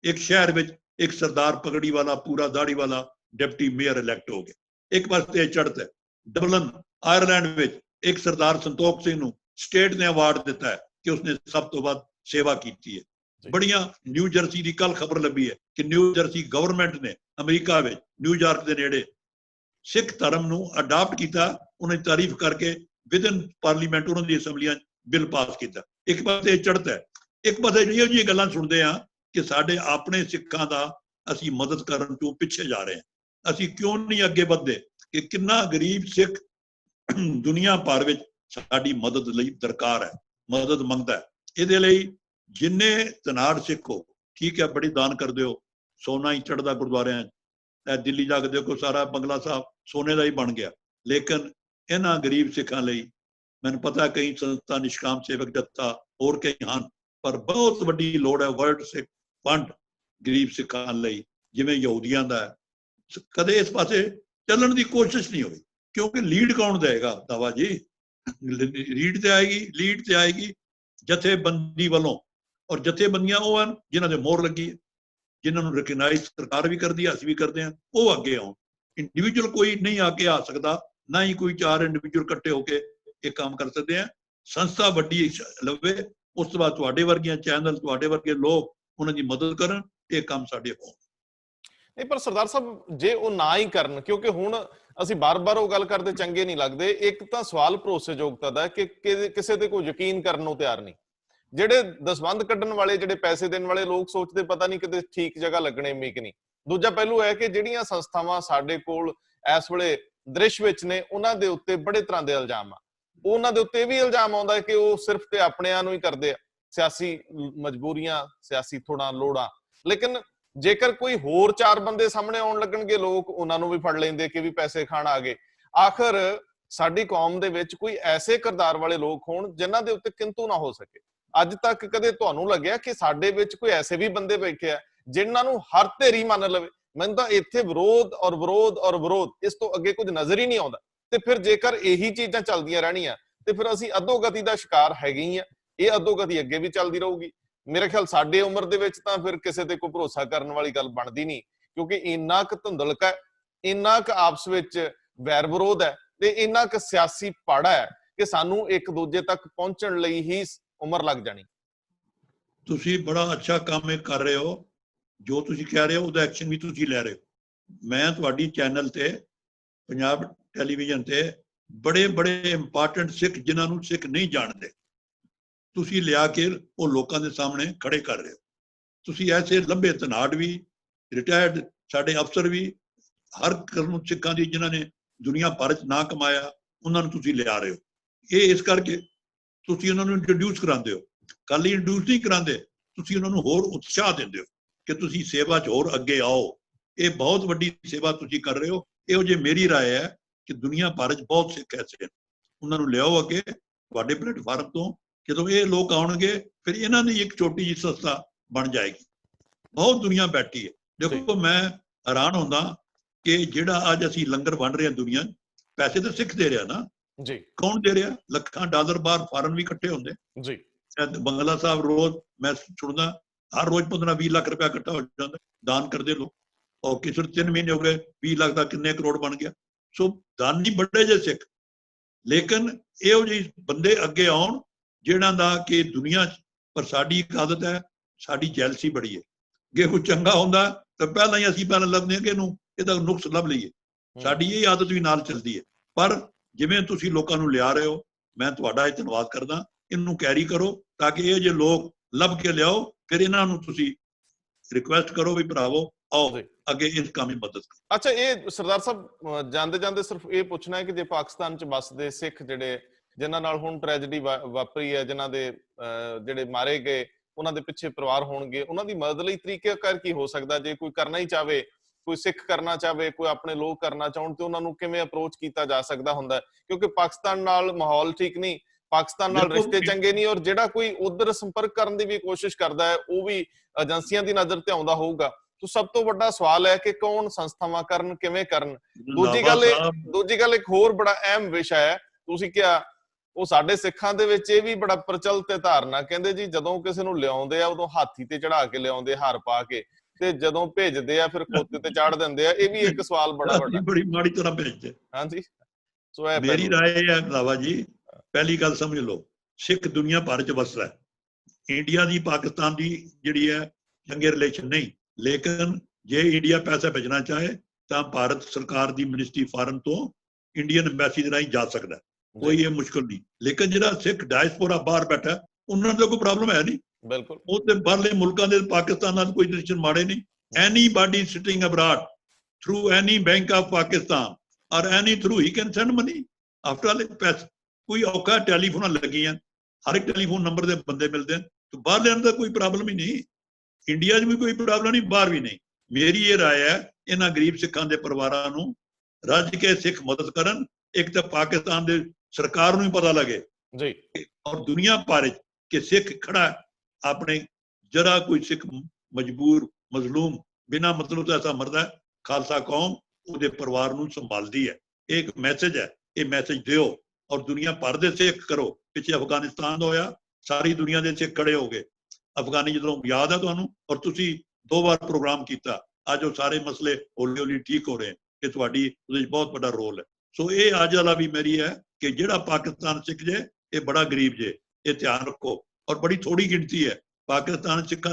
ਇੱਕ ਸ਼ਹਿਰ ਵਿੱਚ ਇੱਕ ਸਰਦਾਰ ਪਗੜੀ ਵਾਲਾ, ਪੂਰਾ ਦਾੜੀ ਵਾਲਾ ਡਿਪਟੀ ਮੇਅਰ ਇਲੈਕਟ ਹੋ ਗਿਆ। ਇੱਕ ਪਾਸੇ ਚੜ੍ਹਤ ਹੈ। ਡਬਲਨ ਆਇਰਲੈਂਡ ਵਿੱਚ ਇੱਕ ਸਰਦਾਰ ਸੰਤੋਖ ਸਿੰਘ ਨੂੰ ਸਟੇਟ ਨੇ ਅਵਾਰਡ ਦਿੱਤਾ ਹੈ ਕਿ ਉਸਨੇ ਸਭ ਤੋਂ ਵੱਧ ਸੇਵਾ ਕੀਤੀ ਹੈ। ਬੜੀਆਂ ਨਿਊ ਜਰਸੀ ਦੀ ਕੱਲ ਖਬਰ ਲੱਭੀ ਹੈ ਕਿ ਨਿਊ ਜਰਸੀ ਗਵਰਨਮੈਂਟ ਨੇ ਅਮਰੀਕਾ ਵਿੱਚ ਨਿਊਯਾਰਕ ਦੇ ਨੇੜੇ ਸਿੱਖ ਧਰਮ ਨੂੰ ਅਡਾਪਟ ਕੀਤਾ, ਉਹਨਾਂ ਦੀ ਤਾਰੀਫ ਕਰਕੇ ਵਿਦਨ ਪਾਰਲੀਮੈਂਟ ਉਹਨਾਂ ਦੀ ਅਸੈਂਬਲੀਆਂ ਬਿੱਲ ਪਾਸ ਕੀਤਾ। ਇੱਕ ਪਾਸੇ ਚੜ੍ਹਤ ਹੈ, ਇੱਕ ਪਾਸੇ ਇਹੋ ਜਿਹੀਆਂ ਗੱਲਾਂ ਸੁਣਦੇ ਆ ਕਿ ਸਾਡੇ ਆਪਣੇ ਸਿੱਖਾਂ ਦਾ ਅਸੀਂ ਮਦਦ ਕਰਨ ਤੋਂ ਪਿੱਛੇ ਜਾ ਰਹੇ ਹਾਂ। ਅਸੀਂ ਕਿਉਂ ਨਹੀਂ ਅੱਗੇ ਵਧਦੇ ਕਿ ਕਿੰਨਾ ਗਰੀਬ ਸਿੱਖ ਦੁਨੀਆ ਭਰ ਵਿੱਚ ਸਾਡੀ ਮਦਦ ਲਈ ਦਰਕਾਰ ਹੈ, ਮਦਦ ਮੰਗਦਾ ਹੈ। ਇਹਦੇ ਲਈ ਜਿੰਨੇ ਧਨਾੜ ਸਿੱਖ ਹੋ, ਠੀਕ ਹੈ, ਬੜੀ ਦਾਨ ਕਰਦੇ ਹੋ, ਸੋਨਾ ਹੀ ਚੜ੍ਹਦਾ ਗੁਰਦੁਆਰਿਆਂ 'ਚ। ਦਿੱਲੀ ਜਾ ਕੇ ਦੇਖੋ, ਸਾਰਾ ਬੰਗਲਾ ਸਾਹਿਬ ਸੋਨੇ ਦਾ ਹੀ ਬਣ ਗਿਆ। ਲੇਕਿਨ ਇਹਨਾਂ ਗਰੀਬ ਸਿੱਖਾਂ ਲਈ ਮੈਨੂੰ ਪਤਾ ਕਈ ਸੰਸਥਾ, ਨਿਸ਼ਕਾਮ ਸੇਵਕ ਜਥਾ, ਹੋਰ ਕਈ ਹਨ, ਪਰ ਬਹੁਤ ਵੱਡੀ ਲੋੜ ਹੈ ਵਰਲਡ ਸਿੱਖ ਫੰਡ ਗਰੀਬ ਸਿੱਖਾਂ ਲਈ, ਜਿਵੇਂ ਯਹੂਦੀਆਂ ਦਾ ਹੈ। ਕਦੇ ਇਸ ਪਾਸੇ ਚੱਲਣ ਦੀ ਕੋਸ਼ਿਸ਼ ਨਹੀਂ ਹੋਈ, ਕਿਉਂਕਿ ਲੀਡ ਕੌਣ ਦੇਗਾ? ਦਾਵਾ ਜੀ ਲੀਡ ਤੇ ਆਏਗੀ ਜਥੇਬੰਦੀ ਵੱਲੋਂ, ਔਰ ਜਥੇਬੰਦੀਆਂ ਉਹ ਹਨ ਜਿਨ੍ਹਾਂ ਦੇ ਮੋਹਰ ਲੱਗੀ ਹੈ, ਜਿਨ੍ਹਾਂ ਨੂੰ ਰਿਕਗਨਾਈਜ਼ ਸਰਕਾਰ ਵੀ ਕਰਦੀ ਹੈ, ਅਸੀਂ ਵੀ ਕਰਦੇ ਹਾਂ, ਉਹ ਅੱਗੇ ਆਉਣ। ਇੰਡੀਵਿਜੂਅਲ ਕੋਈ ਨਹੀਂ ਅੱਗੇ ਆ ਸਕਦਾ, ਨਾ ਹੀ ਕੋਈ 4 ਇੰਡੀਵਿਜੂਅਲ ਇਕੱਠੇ ਹੋ ਕੇ ਇਹ ਕੰਮ ਕਰ ਸਕਦੇ ਆ। ਸੰਸਥਾ ਵੱਡੀ ਲਵੇ, ਉਸ ਤੋਂ ਬਾਅਦ ਤੁਹਾਡੇ ਵਰਗੀਆਂ ਚੈਨਲ, ਤੁਹਾਡੇ ਵਰਗੇ ਲੋਕ ਉਹਨਾਂ ਦੀ ਮਦਦ ਕਰਨ, ਇਹ ਕੰਮ ਸਾਡੇ ਹੋਣ। ਨਹੀਂ, ਪਰ ਸਰਦਾਰ ਸਾਹਿਬ ਜੇ ਉਹ ਨਾ ਹੀ ਕਰਨ, ਕਿਉਂਕਿ ਹੁਣ ਅਸੀਂ ਬਾਰ-ਬਾਰ ਉਹ ਗੱਲ ਕਰਦੇ ਚੰਗੇ ਨਹੀਂ ਲੱਗਦੇ। ਇੱਕ ਤਾਂ ਸਵਾਲ ਭਰੋਸੇਯੋਗਤਾ ਦਾ ਕਿ ਕਿਸੇ ਤੇ ਕੋਈ ਯਕੀਨ ਕਰਨ ਨੂੰ ਤਿਆਰ ਨਹੀਂ। ਜਿਹੜੇ ਦਸਵੰਧ ਕੱਢਣ ਵਾਲੇ, ਜਿਹੜੇ ਪੈਸੇ ਦੇਣ ਵਾਲੇ ਲੋਕ ਸੋਚਦੇ ਪਤਾ ਨਹੀਂ ਕਿਤੇ ਠੀਕ ਜਗ੍ਹਾ ਲੱਗਣੇ ਮੀਕ ਨਹੀਂ। ਦੂਜਾ ਪਹਿਲੂ ਹੈ ਕਿ ਜਿਹੜੀਆਂ ਸੰਸਥਾਵਾਂ ਸਾਡੇ ਕੋਲ ਇਸ ਵੇਲੇ ਦ੍ਰਿਸ਼ ਵਿੱਚ ਨੇ, ਉਹਨਾਂ ਦੇ ਉੱਤੇ ਬੜੇ ਤਰ੍ਹਾਂ ਦੇ ਇਲਜ਼ਾਮ ਆ। ਉਹਨਾਂ ਦੇ ਉੱਤੇ ਇਹ ਵੀ ਇਲਜ਼ਾਮ ਆਉਂਦਾ ਹੈ ਕਿ ਉਹ ਸਿਰਫ ਤੇ ਆਪਣਿਆਂ ਨੂੰ ਹੀ ਕਰਦੇ ਆ, ਸਿਆਸੀ ਮਜਬੂਰੀਆਂ, ਸਿਆਸੀ ਥੋੜ੍ਹਾ ਲੋੜਾਂ। ਲੇਕਿਨ ਜੇਕਰ ਕੋਈ ਹੋਰ 4 ਬੰਦੇ ਸਾਹਮਣੇ ਆਉਣ ਲੱਗਣਗੇ, ਲੋਕ ਉਹਨਾਂ ਨੂੰ ਵੀ ਫੜ ਲੈਂਦੇ ਕਿ ਵੀ ਪੈਸੇ ਖਾਣ ਆ ਗਏ। ਆਖਰ ਸਾਡੀ ਕੌਮ ਦੇ ਵਿੱਚ ਕੋਈ ਐਸੇ ਕਿਰਦਾਰ ਵਾਲੇ ਲੋਕ ਹੋਣ ਜਿਨ੍ਹਾਂ ਦੇ ਉੱਤੇ ਕਿੰਤੂ ਨਾ ਹੋ ਸਕੇ। ਅੱਜ ਤੱਕ ਕਦੇ ਤੁਹਾਨੂੰ ਲੱਗਿਆ ਕਿ ਸਾਡੇ ਵਿੱਚ ਕੋਈ ਐਸੇ ਵੀ ਬੰਦੇ ਬੈਠੇ ਆ ਜਿਨ੍ਹਾਂ ਨੂੰ ਹਰ ਧੇਰੀ ਮੰਨ ਲਵੇ? ਮੈਨੂੰ ਤਾਂ ਇੱਥੇ ਵਿਰੋਧ ਔਰ ਵਿਰੋਧ ਔਰ ਵਿਰੋਧ, ਇਸ ਤੋਂ ਅੱਗੇ ਕੁਝ ਨਜ਼ਰ ਹੀ ਨਹੀਂ ਆਉਂਦਾ। ਤੇ ਫਿਰ ਜੇਕਰ ਇਹੀ ਚੀਜ਼ਾਂ ਚੱਲਦੀਆਂ ਰਹਿਣੀਆਂ ਤੇ ਫਿਰ ਅਸੀਂ ਅਧੋਗਤੀ ਦਾ ਸ਼ਿਕਾਰ ਹੈਗੇ ਹੀ ਆ। ਇਹ ਅਧੋਗਤੀ ਅੱਗੇ ਵੀ ਚੱਲਦੀ ਰਹੂਗੀ। ਮੇਰੇ ਖਿਆਲ ਸਾਡੇ ਉਮਰ ਦੇ ਵਿੱਚ ਤਾਂ ਫਿਰ ਕਿਸੇ ਤੇ ਕੋਈ ਭਰੋਸਾ ਕਰਨ ਵਾਲੀ ਗੱਲ ਬਣਦੀ ਨਹੀਂ, ਕਿਉਂਕਿ ਇੰਨਾ ਕੁ ਧੁੰਦਲਕਾ ਹੈ, ਇੰਨਾ ਕੁ ਆਪਸ ਵਿੱਚ ਵੈਰ ਵਿਰੋਧ ਹੈ ਤੇ ਇੰਨਾ ਕੁ ਸਿਆਸੀ ਪਾੜਾ ਹੈ ਕਿ ਸਾਨੂੰ ਇੱਕ ਦੂਜੇ ਤੱਕ ਪਹੁੰਚਣ ਲਈ ਹੀ ਉਮਰ ਲੱਗ ਜਾਣੀ। ਤੁਸੀਂ ਬੜਾ ਅੱਛਾ ਕੰਮ ਇਹ ਕਰ ਰਹੇ ਹੋ, ਜੋ ਤੁਸੀਂ ਕਹਿ ਰਹੇ ਹੋ ਉਹਦਾ ਐਕਸ਼ਨ ਵੀ ਤੁਸੀਂ ਲੈ ਰਹੇ ਹੋ। ਮੈਂ ਤੁਹਾਡੀ ਚੈਨਲ ਤੇ, ਪੰਜਾਬ ਟੈਲੀਵਿਜ਼ਨ ਤੇ ਬੜੇ ਇੰਪੋਰਟੈਂਟ ਸਿੱਖ ਜਿਨ੍ਹਾਂ ਨੂੰ ਸਿੱਖ ਨਹੀਂ ਜਾਣਦੇ, ਤੁਸੀਂ ਲਿਆ ਕੇ ਉਹ ਲੋਕਾਂ ਦੇ ਸਾਹਮਣੇ ਖੜੇ ਕਰ ਰਹੇ ਹੋ। ਤੁਸੀਂ ਐਸੇ ਲੰਬੇ ਧਨਾੜ ਵੀ, ਰਿਟਾਇਰਡ ਸਾਡੇ ਅਫਸਰ ਵੀ, ਹਰ ਕਰਮ ਸਿੱਖਾਂ ਦੀ ਜਿਨ੍ਹਾਂ ਨੇ ਦੁਨੀਆ ਭਰ 'ਚ ਨਾਂ ਕਮਾਇਆ, ਉਹਨਾਂ ਨੂੰ ਤੁਸੀਂ ਲਿਆ ਰਹੇ ਹੋ। ਇਹ ਇਸ ਕਰਕੇ ਤੁਸੀਂ ਉਹਨਾਂ ਨੂੰ ਇੰਟਰੋਡਿਊਸ ਕਰਾਉਂਦੇ ਹੋ। ਕੱਲ ਹੀ ਇੰਟਰੋਡਿਊਸ ਨਹੀਂ ਕਰਾਉਂਦੇ, ਤੁਸੀਂ ਉਹਨਾਂ ਨੂੰ ਹੋਰ ਉਤਸ਼ਾਹ ਦਿੰਦੇ ਹੋ ਕਿ ਤੁਸੀਂ ਸੇਵਾ 'ਚ ਹੋਰ ਅੱਗੇ ਆਓ। ਇਹ ਬਹੁਤ ਵੱਡੀ ਸੇਵਾ ਤੁਸੀਂ ਕਰ ਰਹੇ ਹੋ। ਇਹੋ ਜਿਹੀ ਮੇਰੀ ਰਾਏ ਹੈ ਕਿ ਦੁਨੀਆ ਭਰ 'ਚ ਬਹੁਤ ਸਿੱਖ ਐਸੇ, ਉਹਨਾਂ ਨੂੰ ਲਿਆਓ ਅੱਗੇ ਤੁਹਾਡੇ ਪਲੇਟਫਾਰਮ ਤੋਂ। ਜਦੋਂ ਇਹ ਲੋਕ ਆਉਣਗੇ ਫਿਰ ਇਹਨਾਂ ਦੀ ਇੱਕ ਛੋਟੀ ਜਿਹੀ ਸੰਸਥਾ ਬਣ ਜਾਏਗੀ। ਬਹੁਤ ਦੁਨੀਆ ਬੈਠੀ ਹੈ, ਦੇਖੋ ਮੈਂ ਹੈਰਾਨ ਹੁੰਦਾ ਕਿ ਜਿਹੜਾ ਅੱਜ ਅਸੀਂ ਲੰਗਰ ਵੰਡ ਰਹੇ ਹਾਂ ਦੁਨੀਆ 'ਚ, ਪੈਸੇ ਤਾਂ ਸਿੱਖ ਦੇ ਰਿਹਾ ਨਾ ਜੀ ਕੌਣ ਦੇ ਰਿਹਾ? ਲੱਖਾਂ ਡਾਲਰ ਬਾਹਰ ਫਾਰਨ ਵੀ ਇਕੱਠੇ ਹੁੰਦੇ। ਜੀ ਬੰਗਲਾ ਸਾਹਿਬ ਰੋਜ਼ ਮੈਂ ਸੁਣਦਾ ਹਰ ਰੋਜ਼ 15-20 ਲੱਖ ਰੁਪਇਆ ਇਕੱਠਾ ਹੋ ਜਾਂਦਾ ਦਾਨ ਕਰਦੇ ਲੋਕ। ਔਰ ਕਿਸੇ 3 ਮਹੀਨੇ ਹੋ ਗਏ 20 ਲੱਖ ਦਾ ਕਿੰਨੇ ਕਰੋੜ ਬਣ ਗਿਆ। ਸੋ ਦਾਨੀ ਬੜੇ ਜੇ ਸਿੱਖ, ਲੇਕਿਨ ਇਹੋ ਜਿਹੇ ਬੰਦੇ ਅੱਗੇ ਆਉਣ ਜਿਹਨਾਂ ਦਾ ਕਿ ਦੁਨੀਆ 'ਚ, ਪਰ ਸਾਡੀ ਇੱਕ ਆਦਤ ਹੈ, ਸਾਡੀ ਜੈਲਸੀ ਬੜੀ ਹੈ। ਜੇ ਕੋਈ ਚੰਗਾ ਹੁੰਦਾ ਤਾਂ ਪਹਿਲਾਂ ਹੀ ਅਸੀਂ ਪਹਿਲਾਂ ਲੱਭਦੇ ਹਾਂ ਕਿ ਇਹਨੂੰ ਇਹਦਾ ਨੁਕਸ ਲੱਭ ਲਈਏ। ਸਾਡੀ ਇਹ ਆਦਤ ਵੀ ਨਾਲ ਚੱਲਦੀ ਹੈ। ਪਰ ਜਿਵੇਂ ਤੁਸੀਂ ਲੋਕਾਂ ਨੂੰ ਲਿਆ ਰਹੇ ਹੋ, ਮੈਂ ਤੁਹਾਡਾ ਇਹ ਧੰਨਵਾਦ ਕਰਦਾ। ਇਹਨੂੰ ਕੈਰੀ ਕਰੋ ਤਾਂ ਕਿ ਇਹ ਜੇ ਲੋਕ ਲੱਭ ਕੇ ਲਿਆਓ, ਫਿਰ ਇਹਨਾਂ ਨੂੰ ਤੁਸੀਂ ਰਿਕੁਐਸਟ ਕਰੋ ਵੀ ਭਰਾਵੋ ਆਓ ਅੱਗੇ ਇਸ ਕੰਮ ਦੀ ਮਦਦ ਕਰੋ। ਅੱਛਾ, ਇਹ ਸਰਦਾਰ ਸਾਹਿਬ ਜਾਂਦੇ ਜਾਂਦੇ ਸਿਰਫ ਇਹ ਪੁੱਛਣਾ ਹੈ ਕਿ ਜੇ ਪਾਕਿਸਤਾਨ 'ਚ ਵੱਸਦੇ ਸਿੱਖ ਜਿਹੜੇ ਜਿਨ੍ਹਾਂ ਨਾਲ ਹੁਣ ਟ੍ਰੈਜਡੀ ਵਾਪਰੀ ਹੈ, ਜਿਨ੍ਹਾਂ ਦੇ ਜਿਹੜੇ ਮਾਰੇ ਗਏ ਉਹਨਾਂ ਦੇ ਪਿੱਛੇ ਪਰਿਵਾਰ ਹੋਣਗੇ, ਉਹਨਾਂ ਦੀ ਮਦਦ ਲਈ ਤਰੀਕਾਕਾਰ ਕੀ ਹੋ ਸਕਦਾ? ਜੇ ਕੋਈ ਕਰਨਾ ਹੀ ਚਾਹਵੇ, ਕੋਈ ਸਿੱਖ ਕਰਨਾ ਚਾਹਵੇ, ਕੋਈ ਆਪਣੇ ਲੋਕ ਕਰਨਾ ਚਾਹਣ, ਤੇ ਉਹਨਾਂ ਨੂੰ ਕਿਵੇਂ ਅਪਰੋਚ ਕੀਤਾ ਜਾ ਸਕਦਾ ਹੁੰਦਾ? ਕਿਉਂਕਿ ਪਾਕਿਸਤਾਨ ਨਾਲ ਮਾਹੌਲ ਠੀਕ ਨਹੀਂ, ਪਾਕਿਸਤਾਨ ਨਾਲ ਰਿਸ਼ਤੇ ਚੰਗੇ ਨਹੀਂ, ਔਰ ਜਿਹੜਾ ਕੋਈ ਉਧਰ ਸੰਪਰਕ ਕਰਨ ਦੀ ਵੀ ਕੋਸ਼ਿਸ਼ ਕਰਦਾ ਹੈ ਉਹ ਵੀ ਏਜੰਸੀਆਂ ਦੀ ਨਜ਼ਰ ਤੇ ਆਉਂਦਾ ਹੋਊਗਾ। ਤਾਂ ਸਭ ਤੋਂ ਵੱਡਾ ਸਵਾਲ ਹੈ ਕਿ ਕੌਣ ਸੰਸਥਾਵਾਂ ਕਰਨ, ਕਿਵੇਂ ਕਰਨ? ਦੂਜੀ ਗੱਲ ਇੱਕ ਹੋਰ ਬੜਾ ਅਹਿਮ ਵਿਸ਼ਾ ਹੈ, ਤੁਸੀਂ ਕਿਹਾ ਉਹ ਸਾਡੇ ਸਿੱਖਾਂ ਦੇ ਵਿੱਚ ਇਹ ਵੀ ਬੜਾ ਪ੍ਰਚਲਿਤ ਹੈ ਧਾਰਨਾ, ਕਹਿੰਦੇ ਜੀ ਜਦੋਂ ਕਿਸੇ ਨੂੰ ਲਿਆਉਂਦੇ ਆ ਉਦੋਂ ਹਾਥੀ ਤੇ ਚੜਾ ਕੇ ਲਿਆਉਂਦੇ, ਹਾਰ ਪਾ ਕੇ, ਤੇ ਜਦੋਂ ਭੇਜਦੇ ਆ ਫਿਰ ਖੋਤੇ ਤੇ ਚਾੜ ਦਿੰਦੇ ਆ। ਇਹ ਵੀ ਇੱਕ ਸਵਾਲ ਬੜਾ ਵੱਡਾ, ਬੜੀ ਮਾੜੀ ਤਰ੍ਹਾਂ ਭੇਜਦੇ। ਹਾਂਜੀ, ਸੋ ਇਹ ਮੇਰੀ ਰਾਏ ਹੈ ਲਾਵਾ ਜੀ, ਪਹਿਲੀ ਗੱਲ ਸਮਝ ਲਓ, ਸਿੱਖ ਦੁਨੀਆ ਭਰ 'ਚ ਵਸਦਾ ਹੈ। ਇੰਡੀਆ ਦੀ ਪਾਕਿਸਤਾਨ ਦੀ ਜਿਹੜੀ ਹੈ ਚੰਗੇ ਰਿਲੇਸ਼ਨ ਨਹੀਂ, ਲੇਕਿਨ ਜੇ ਇੰਡੀਆ ਪੈਸਾ ਭੇਜਣਾ ਚਾਹੇ ਤਾਂ ਭਾਰਤ ਸਰਕਾਰ ਦੀ ਮਿਨਿਸਟਰੀ ਫਾਰਨ ਤੋਂ ਇੰਡੀਅਨ ਐਮਬੈਸੀ ਦੇ ਰਾਹੀਂ ਜਾ ਸਕਦਾ, ਕੋਈ ਇਹ ਮੁਸ਼ਕਲ ਨਹੀਂ। ਲੇਕਿਨ ਜਿਹੜਾ ਸਿੱਖ ਡਾਇਸਪੋਰਾ ਬਾਹਰ ਬੈਠਾ ਉਹਨਾਂ ਦਾ ਕੋਈ ਪ੍ਰੋਬਲਮ ਹੈ ਨਹੀਂ, ਬਿਲਕੁਲ ਉਹ ਤੇ ਬਾਹਰਲੇ ਮੁਲਕਾਂ ਦੇ ਪਾਕਿਸਤਾਨ ਨਾਲ ਕੋਈ ਰਿਲੇਸ਼ਨ ਮਾੜੇ ਨਹੀਂ। Anybody sitting abroad through any bank of Pakistan ਔਰ any through he can send money after all ਪੈਸੇ। ਕੋਈ ਔਖਾ ਟੈਲੀਫੋਨਾਂ ਲੱਗੀਆਂ, ਹਰ ਇੱਕ ਟੈਲੀਫੋਨ ਨੰਬਰ ਦੇ ਬੰਦੇ ਮਿਲਦੇ ਹਨ, ਤਾਂ ਬਾਹਰਲਿਆਂ ਦਾ ਕੋਈ ਪ੍ਰੋਬਲਮ ਹੀ ਨਹੀਂ। ਇੰਡੀਆ 'ਚ ਵੀ ਕੋਈ ਪ੍ਰੋਬਲਮ ਨਹੀਂ, ਬਾਹਰ ਵੀ ਨਹੀਂ। ਮੇਰੀ ਇਹ ਰਾਏ ਹੈ ਇਹਨਾਂ ਗਰੀਬ ਸਿੱਖਾਂ ਦੇ ਪਰਿਵਾਰਾਂ ਨੂੰ ਰੱਜ ਕੇ ਸਿੱਖ ਮਦਦ ਕਰਨ। ਇੱਕ ਤਾਂ ਪਾਕਿਸਤਾਨ ਦੇ ਸਰਕਾਰ ਨੂੰ ਹੀ ਪਤਾ ਲੱਗੇ ਜੀ ਔਰ ਦੁਨੀਆ ਭਰ ਕਿ ਸਿੱਖ ਖੜਾ ਆਪਣੇ, ਜਰਾ ਕੋਈ ਸਿੱਖ ਮਜਬੂਰ ਮਜ਼ਲੂਮ ਬਿਨਾਂ ਮਤਲਬ ਤੋਂ ਐਸਾ ਮਰਦਾ, ਖਾਲਸਾ ਕੌਮ ਉਹਦੇ ਪਰਿਵਾਰ ਨੂੰ ਸੰਭਾਲਦੀ ਹੈ। ਇਹ ਇੱਕ ਮੈਸੇਜ ਹੈ, ਇਹ ਮੈਸੇਜ ਦਿਓ ਔਰ ਦੁਨੀਆ ਭਰ ਦੇ ਸਿੱਖ ਕਰੋ। ਪਿੱਛੇ ਅਫਗਾਨਿਸਤਾਨ ਦਾ ਹੋਇਆ, ਸਾਰੀ ਦੁਨੀਆ ਦੇ ਸਿੱਖ ਖੜੇ ਹੋ ਗਏ। ਅਫਗਾਨੀ ਜਦੋਂ ਯਾਦ ਹੈ ਤੁਹਾਨੂੰ, ਔਰ ਤੁਸੀਂ 2 ਵਾਰ ਪ੍ਰੋਗਰਾਮ ਕੀਤਾ, ਅੱਜ ਉਹ ਸਾਰੇ ਮਸਲੇ ਹੌਲੀ ਹੌਲੀ ਠੀਕ ਹੋ ਰਹੇ ਕਿ ਤੁਹਾਡੀ ਉਹਦੇ ਵਿੱਚ ਬਹੁਤ ਵੱਡਾ ਰੋਲ ਹੈ। ਸੋ ਇਹ ਅੱਜ ਵਾਲਾ ਵੀ ਮੇਰੀ ਹੈ ਕਿ ਜਿਹੜਾ ਪਾਕਿਸਤਾਨ ਸਿੱਖ ਜੇ ਇਹ ਬੜਾ ਗਰੀਬ ਜੇ, ਇਹ ਧਿਆਨ ਰੱਖੋ, ਔਰ ਬੜੀ ਥੋੜੀ ਗਿਣਤੀ ਹੈ ਪਾਕਿਸਤਾਨ ਸਿੱਖਾਂ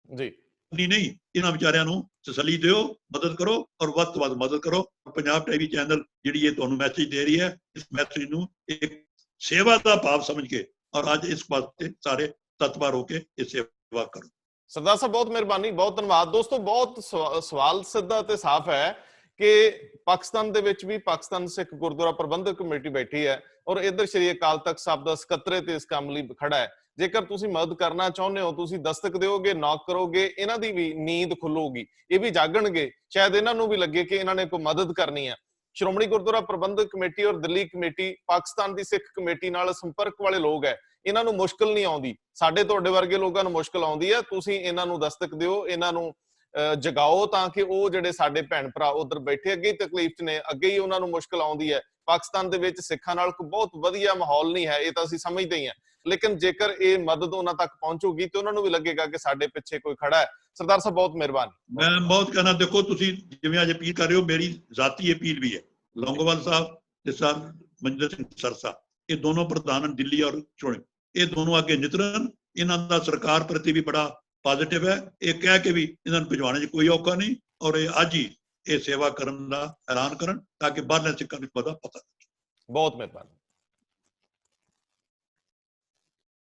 ਜੀ। ਨਹੀਂ, ਇਹਨਾਂ ਵਿਚਾਰਿਆਂ ਨੂੰ ਤਸੱਲੀ ਦਿਓ, ਮਦਦ ਕਰੋ ਔਰ ਵੱਧ ਤੋਂ ਵੱਧ ਮਦਦ ਕਰੋ। ਪੰਜਾਬ ਟੀਵੀ ਚੈਨਲ ਜਿਹੜੀ ਇਹ ਤੁਹਾਨੂੰ ਮੈਸੇਜ ਦੇ ਰਹੀ ਹੈ, ਇਸ ਮੈਸੇਜ ਨੂੰ ਇੱਕ ਸੇਵਾ ਦਾ ਭਾਵ ਸਮਝ ਕੇ ਔਰ ਅੱਜ ਇਸ ਵਾਸਤੇ ਸਾਰੇ ਤਤਪਰ ਹੋ ਕੇ ਇਹ ਸੇਵਾ ਕਰੋ। ਸਰਦਾਰ ਸਾਹਿਬ ਬਹੁਤ ਮਿਹਰਬਾਨੀ, ਬਹੁਤ ਧੰਨਵਾਦ। ਦੋਸਤੋ ਬਹੁਤ ਸਵਾਲ ਸਿੱਧਾ ਤੇ ਸਾਫ਼ ਹੈ ਕਿ ਪਾਕਿਸਤਾਨ ਦੇ ਵਿੱਚ ਵੀ ਪਾਕਿਸਤਾਨ ਸਿੱਖ ਗੁਰਦੁਆਰਾ ਪ੍ਰਬੰਧਕ ਕਮੇਟੀ ਬੈਠੀ ਹੈ ਔਰ ਇੱਧਰ ਸ਼੍ਰੀ ਅਕਾਲ ਤਖਤ ਸਾਹਿਬ ਦਾ ਸਕੱਤਰੇ ਤੇ ਇਸ ਕੰਮ ਲਈ ਖੜਾ ਹੈ। ਜੇਕਰ ਤੁਸੀਂ ਮਦਦ ਕਰਨਾ ਚਾਹੁੰਦੇ ਹੋ, ਤੁਸੀਂ ਦਸਤਕ ਦਿਓਗੇ, ਨੌਕ ਕਰੋਗੇ, ਇਹਨਾਂ ਦੀ ਵੀ ਨੀਂਦ ਖੁੱਲੂਗੀ, ਇਹ ਵੀ ਜਾਗਣਗੇ, ਸ਼ਾਇਦ ਇਹਨਾਂ ਨੂੰ ਵੀ ਲੱਗੇ ਕਿ ਇਹਨਾਂ ਨੇ ਕੋਈ ਮਦਦ ਕਰਨੀ ਹੈ। ਸ਼੍ਰੋਮਣੀ ਗੁਰਦੁਆਰਾ ਪ੍ਰਬੰਧਕ ਕਮੇਟੀ ਔਰ ਦਿੱਲੀ ਕਮੇਟੀ ਪਾਕਿਸਤਾਨ ਦੀ ਸਿੱਖ ਕਮੇਟੀ ਨਾਲ ਸੰਪਰਕ ਵਾਲੇ ਲੋਕ ਹੈ, ਇਹਨਾਂ ਨੂੰ ਮੁਸ਼ਕਲ ਨਹੀਂ ਆਉਂਦੀ, ਸਾਡੇ ਤੁਹਾਡੇ ਵਰਗੇ ਲੋਕਾਂ ਨੂੰ ਮੁਸ਼ਕਲ ਆਉਂਦੀ ਹੈ। ਤੁਸੀਂ ਇਹਨਾਂ ਨੂੰ ਦਸਤਕ ਦਿਓ, ਇਹਨਾਂ ਨੂੰ ਜਗਾਓ ਤਾਂ ਕਿ ਉਹ ਜਿਹੜੇ ਸਾਡੇ ਭੈਣ ਭਰਾ ਉਧਰ ਬੈਠੇ ਅੱਗੇ ਹੀ ਤਕਲੀਫ 'ਚ ਨੇ, ਅੱਗੇ ਹੀ ਉਹਨਾਂ ਨੂੰ ਮੁਸ਼ਕਲ ਆਉਂਦੀ ਹੈ। ਪਾਕਿਸਤਾਨ ਦੇ ਵਿੱਚ ਸਿੱਖਾਂ ਨਾਲ ਕੋਈ ਬਹੁਤ ਵਧੀਆ ਮਾਹੌਲ ਨਹੀਂ ਹੈ, ਇਹ ਤਾਂ ਅਸੀਂ ਸਮਝਦੇ ਹੀ ਹਾਂ, ਲੇਕਿਨ ਜੇਕਰ ਇਹ ਮਦਦ ਉਹਨਾਂ ਤੱਕ ਪਹੁੰਚੂਗੀ ਤੇ ਉਹਨਾਂ ਨੂੰ ਵੀ ਲੱਗੇਗਾ ਕਿ ਸਾਡੇ ਪਿੱਛੇ ਕੋਈ ਖੜਾ ਹੈ। ਸਰਦਾਰ ਸਾਹਿਬ ਬਹੁਤ ਮਿਹਰਬਾਨੀ। ਮੈਂ ਬਹੁਤ ਕਹਿਣਾ, ਦੇਖੋ ਤੁਸੀਂ ਜਿਵੇਂ ਅੱਜ ਅਪੀਲ ਕਰ ਰਹੇ ਹੋ, ਮੇਰੀ ਜ਼ਾਤੀ ਅਪੀਲ ਵੀ ਹੈ। ਲੌਂਗੋਵਾਲ ਸਾਹਿਬ ਤੇ ਸਰ ਮਨਜਿੰਦਰ ਸਿੰਘ ਸਰਸਾ, ਇਹ ਦੋਨੋਂ ਪ੍ਰਧਾਨ ਦਿੱਲੀ ਔਰ ਚੁਣੇ, ਇਹ ਦੋਨੋਂ ਅੱਗੇ ਨਿਤਰਨ। ਇਹਨਾਂ ਦਾ ਸਰਕਾਰ ਪ੍ਰਤੀ ਵੀ ਬੜਾ ਪੋਜ਼ਿਟਿਵ ਹੈ। ਇਹ ਕਹਿ ਕੇ ਵੀ ਇਹਨਾਂ ਨੂੰ ਭਿਜਵਾਉਣੇ 'ਚ ਕੋਈ ਔਖਾ ਨਹੀਂ ਔਰ ਇਹ ਅੱਜ ਹੀ ਇਹ ਸੇਵਾ ਕਰਨ ਦਾ ਐਲਾਨ ਕਰਨ ਤਾਂ ਕਿ ਬਾਹਰਲੇ ਸਿੱਖਾਂ ਨੂੰ ਪਤਾ। ਬਹੁਤ ਮਿਹਰਬਾਨੀ।